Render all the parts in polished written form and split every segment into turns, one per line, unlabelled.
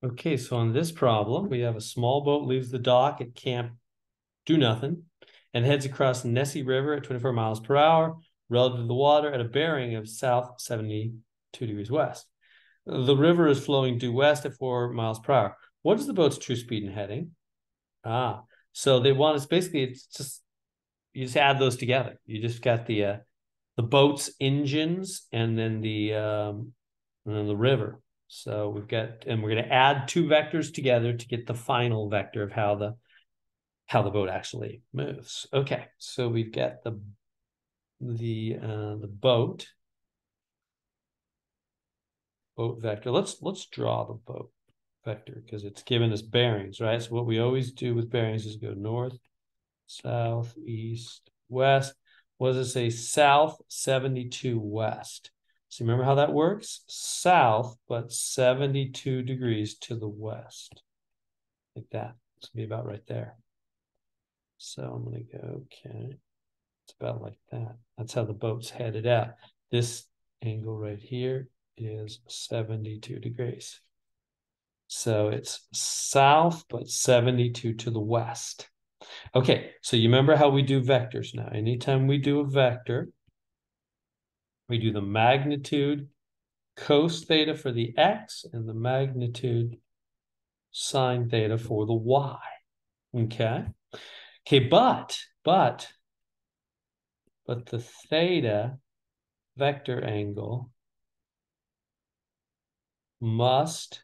Okay, so on this problem, we have a small boat leaves the dock at Camp Do Nothing and heads across the Nessie River at 24 miles per hour relative to the water at a bearing of south 72 degrees west. The river is flowing due west at 4 miles per hour. What is the boat's true speed and heading? So they want us basically, it's just you just add those together. You just got the boat's engines and then the river. So we've got, and we're going to add two vectors together to get the final vector of how the boat actually moves. Okay, so we've got the boat vector. Let's draw the boat vector because it's given us bearings, right? So what we always do with bearings is go north, south, east, west. What does it say? South 72 west. So remember how that works? South, but 72 degrees to the west. Like that. It's gonna be about right there. So I'm gonna go, okay. It's about like that. That's how the boat's headed out. This angle right here is 72 degrees. So it's south, but 72 to the west. Okay, so you remember how we do vectors now. Anytime we do a vector, we do the magnitude cos theta for the x and the magnitude sine theta for the y. Okay. Okay, but the theta vector angle must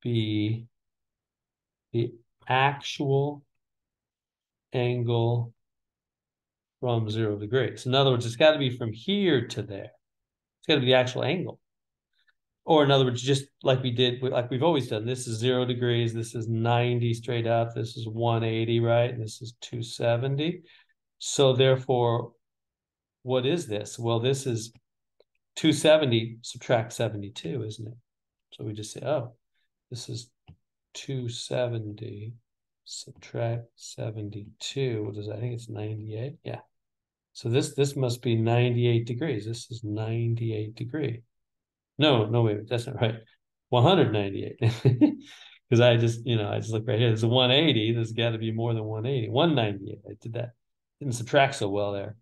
be the actual angle from 0 degrees. In other words, it's got to be from here to there. It's got to be the actual angle. Or in other words, just like we did, like we've always done, this is 0 degrees, this is 90 straight up, this is 180, right? And this is 270. So therefore, what is this? Well, this is 270 subtract 72, isn't it? So we just say, oh, this is 270 subtract 72. What is that? I think it's 98. Yeah. So this must be 98 degrees. This is 98 degree. No, wait, that's not right. 198. Because I just look right here. There's a 180. There's got to be more than 180. 198. I did that. Didn't subtract so well there.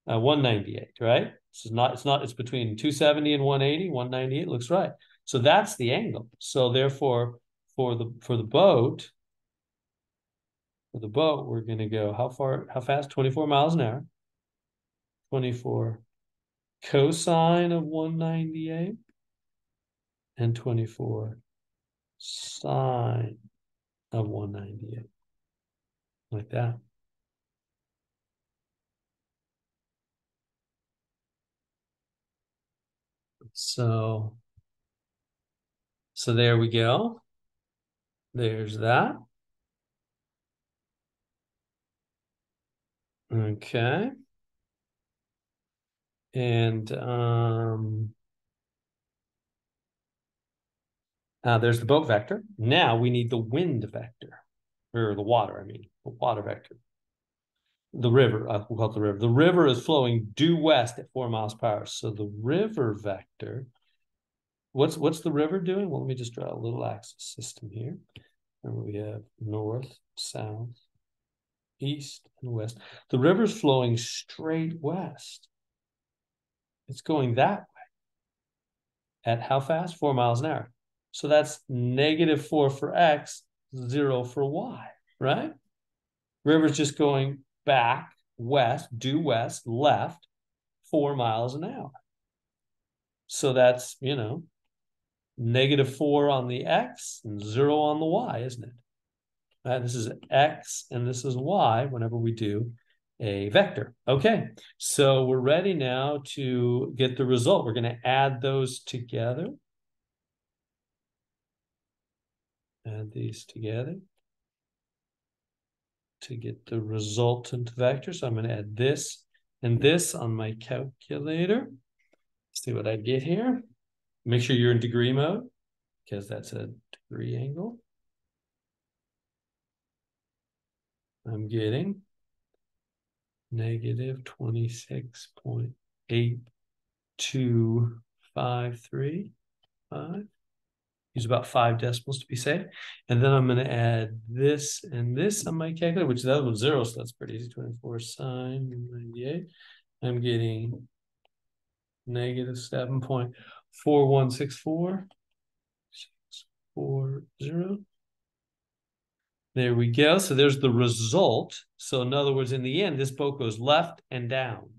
198, right? It's between 270 and 180. 198 looks right. So that's the angle. So therefore, for the boat, we're going to go how fast? 24 miles an hour. 24 cosine of 198 and 24 sine of 198. Like that. So there we go. There's that. Okay. And there's the boat vector. Now we need the wind vector, or the water, the water vector. The river, we'll call it the river. The river is flowing due west at 4 miles per hour. So the river vector, what's the river doing? Well, let me just draw a little axis system here. Remember, we have north, south, east, and west. The river's flowing straight west. It's going that way. At how fast? 4 miles an hour. So that's -4 for x, 0 for y, right? River's just going back west, due west, left, 4 miles an hour. So that's, -4 on the x and 0 on the y, isn't it? This is x and this is y whenever we do a vector. Okay, so we're ready now to get the result. We're going to add those together. Add these together to get the resultant vector. So I'm going to add this and this on my calculator. Let's see what I get here. Make sure you're in degree mode because that's a degree angle. I'm getting -26.8253. Use about 5 decimals to be safe. And then I'm going to add this and this on my calculator, which the other one's 0, so that's pretty easy. 24 sine 98. I'm getting negative 7.4164. 640. There we go. So there's the result. So in other words, in the end, this boat goes left and down.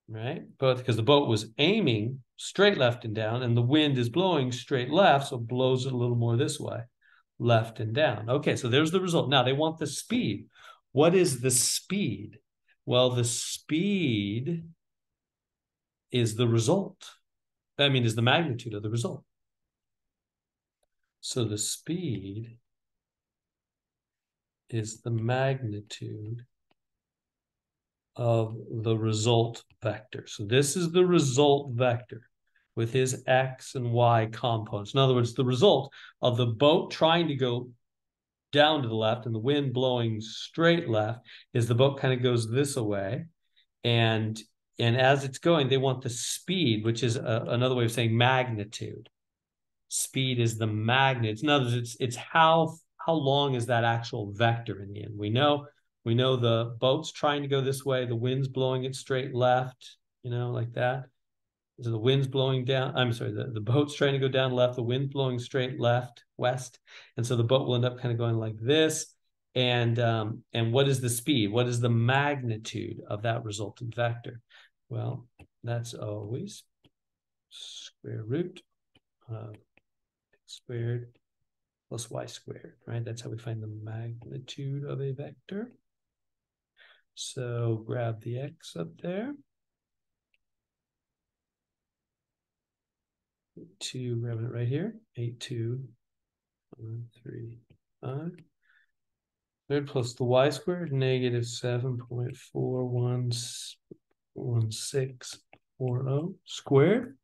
Right? But because the boat was aiming straight left and down, and the wind is blowing straight left, so it blows it a little more this way, left and down. Okay, so there's the result. Now they want the speed. What is the speed? Well, the speed is the result. I mean, is the magnitude of the result. So the speed is the magnitude of the result vector. So this is the result vector with his x and y components. In other words, the result of the boat trying to go down to the left and the wind blowing straight left is the boat kind of goes this way. And as it's going, they want the speed, which is another way of saying magnitude. Speed is the magnet. In other words, it's how long is that actual vector in the end. We know the boat's trying to go this way, the wind's blowing it straight left, like that. So the wind's blowing down, I'm sorry, the boat's trying to go down left, the wind's blowing straight left, west. And so the boat will end up kind of going like this. And what is the speed? What is the magnitude of that resultant vector? Well, that's always square root of x squared plus y squared, right? That's how we find the magnitude of a vector. So grab the x up there. 2, grabbing it right here. 8, 2, 1, 3, 5. Squared plus the y squared, negative 7.411640 squared.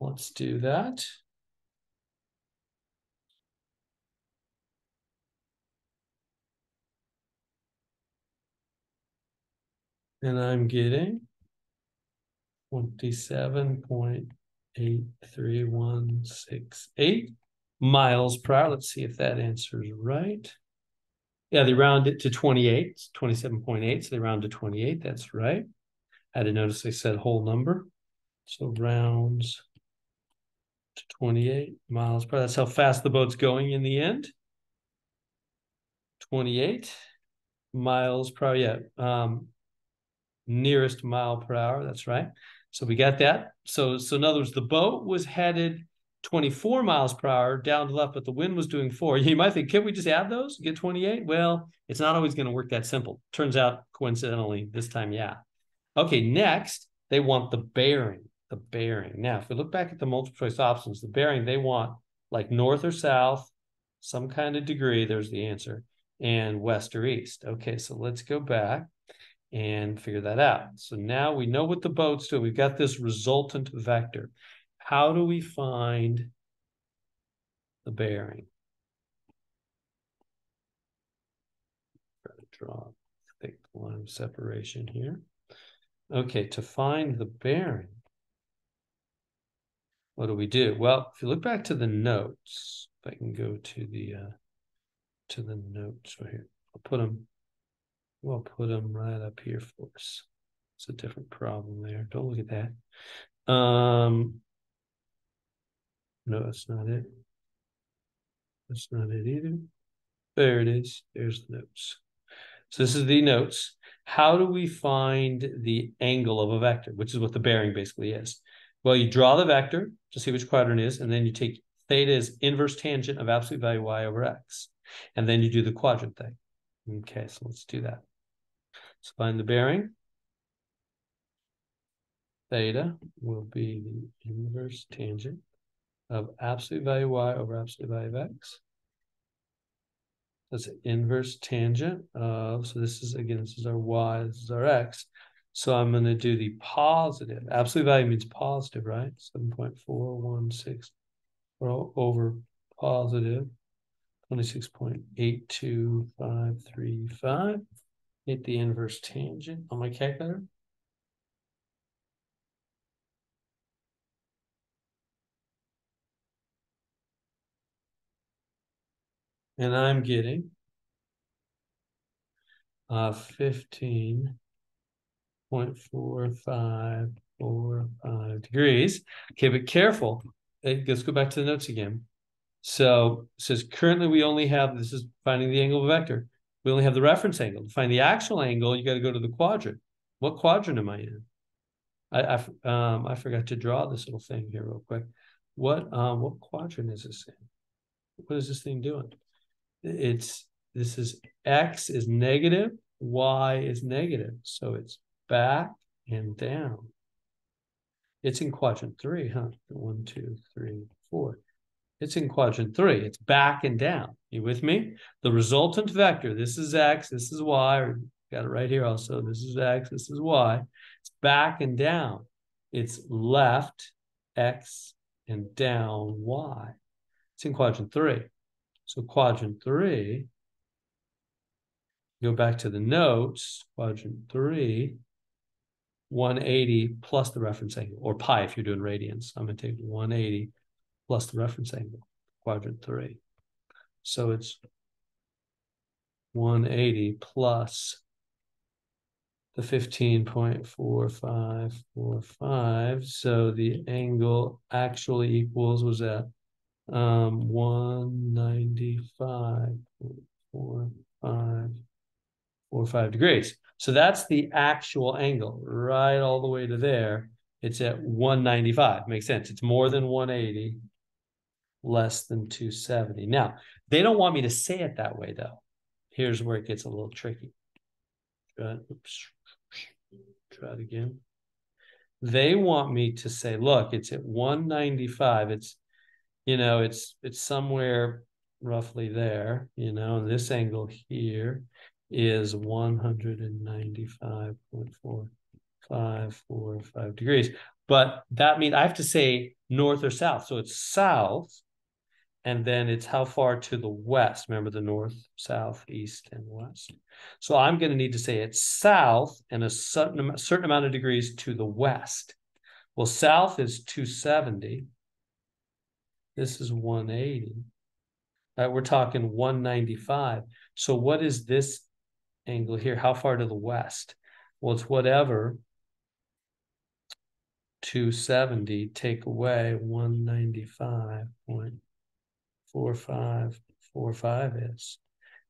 Let's do that. And I'm getting 27.83168 miles per hour. Let's see if that answer is right. Yeah, they round it to 28. It's 27.8, so they round to 28. That's right. I had to notice they said whole number. So rounds to 28 miles per hour. That's how fast the boat's going in the end. 28 miles per hour. Yeah. Nearest mile per hour. That's right. So we got that. So in other words, the boat was headed 24 miles per hour down to the left, but the wind was doing 4. You might think, can we just add those, get 28? Well, it's not always going to work that simple. Turns out, coincidentally, this time, yeah. Okay, next, they want the bearing. The bearing. Now, if we look back at the multiple choice options, the bearing, they want like north or south, some kind of degree, there's the answer, and west or east. Okay, so let's go back and figure that out. So now we know what the boat's doing. We've got this resultant vector. How do we find the bearing? Try to draw a thick line of separation here. Okay, to find the bearing, what do we do? Well, if you look back to the notes, if I can go to the notes right here, we'll put them right up here for us. It's a different problem there. Don't look at that. No, that's not it. That's not it either. There it is. There's the notes. So this is the notes. How do we find the angle of a vector, which is what the bearing basically is? Well, you draw the vector to see which quadrant it is, and then you take theta as inverse tangent of absolute value y over x. And then you do the quadrant thing. Okay, so let's do that. So find the bearing. Theta will be the inverse tangent of absolute value y over absolute value of x. That's an inverse tangent of, so this is, again, this is our y, this is our x. So I'm going to do the positive. Absolute value means positive, right? 7.416 over positive 26.82535. Hit the inverse tangent on my calculator. And I'm getting 15.4545 degrees. Okay, but careful. Let's go back to the notes again. So it says currently we only have, this is finding the angle of a vector. We only have the reference angle. To find the actual angle, you got to go to the quadrant. What quadrant am I in? I forgot to draw this little thing here real quick. What quadrant is this in? What is this thing doing? This is X is negative, Y is negative. So it's back and down. It's in quadrant 3, huh? 1, 2, 3, 4. It's in quadrant 3. It's back and down. You with me? The resultant vector, this is X, this is Y, or got it right here also. This is X, this is Y. It's back and down. It's left X and down Y. It's in quadrant 3. So quadrant 3, go back to the notes, quadrant 3, 180 plus the reference angle, or pi if you're doing radians. I'm going to take 180 plus the reference angle, quadrant 3. So it's 180 plus the 15.4545. So the angle actually equals, was that 195.4545 degrees. So that's the actual angle right all the way to there. It's at 195. Makes sense. It's more than 180, less than 270. Now, they don't want me to say it that way, though. Here's where it gets a little tricky. Try it again. They want me to say, look, it's at 195. It's, it's somewhere roughly there, and this angle here is 195.4545 degrees. But that means I have to say north or south. So it's south, and then it's how far to the west. Remember the north, south, east, and west. So I'm going to need to say it's south and a certain amount of degrees to the west. Well, south is 270. This is 180. We're talking 195. So what is this angle here? How far to the west? Well, it's whatever 270 take away 195.4545 is.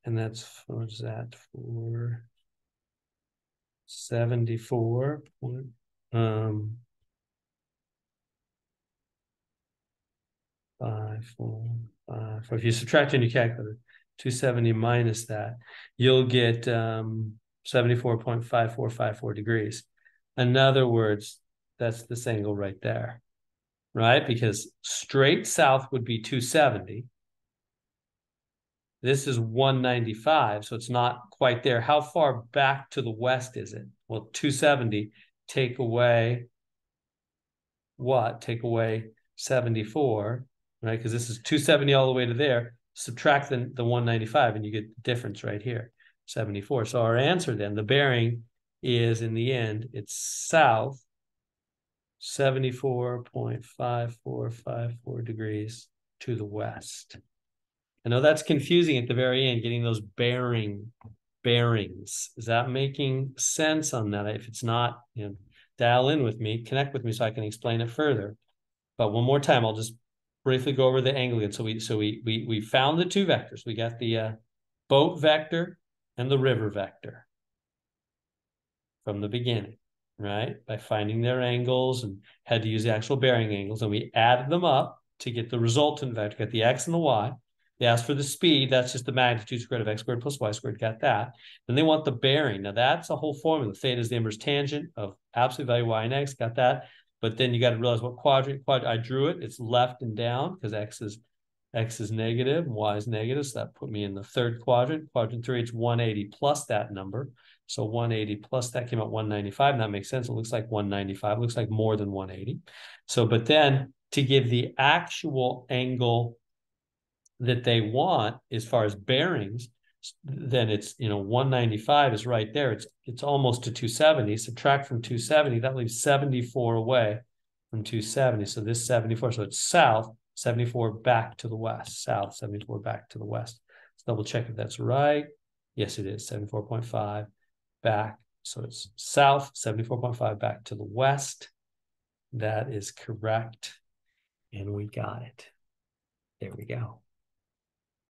And that's, what's that, 474. If you subtract in your calculator, 270 minus that, you'll get 74.5454 degrees. In other words, that's this angle right there, right? Because straight south would be 270. This is 195, so it's not quite there. How far back to the west is it? Well, 270, take away what? Take away 74, right? Because this is 270 all the way to there. Subtract the 195 and you get the difference right here, 74. So our answer then, the bearing is, in the end, it's south 74.5454 degrees to the west. I know that's confusing at the very end, getting those bearings. Is that making sense on that? If it's not, dial in with me, connect with me so I can explain it further. But one more time, I'll just briefly go over the angle again. So we found the two vectors. We got the boat vector and the river vector from the beginning, right? By finding their angles and had to use the actual bearing angles, and we added them up to get the resultant vector, got the x and the y. They asked for the speed. That's just the magnitude squared of x squared plus y squared. Got that. Then they want the bearing. Now that's a whole formula. Theta is the inverse tangent of absolute value y and x. Got that. But then you got to realize what quadrant. I drew it. It's left and down because x is negative and y is negative. So that put me in the third quadrant. Quadrant 3, it's 180 plus that number. So 180 plus that came out 195. And that makes sense. It looks like 195. It looks like more than 180. So, but then to give the actual angle that they want as far as bearings, then it's 195 is right there. It's almost to 270. Subtract from 270, that leaves 74 away from 270. So this 74, so it's south 74 back to the west, south 74 back to the west. Let's double check if that's right. Yes, it is 74.5 back. So it's south, 74.5 back to the west. That is correct. And we got it. There we go.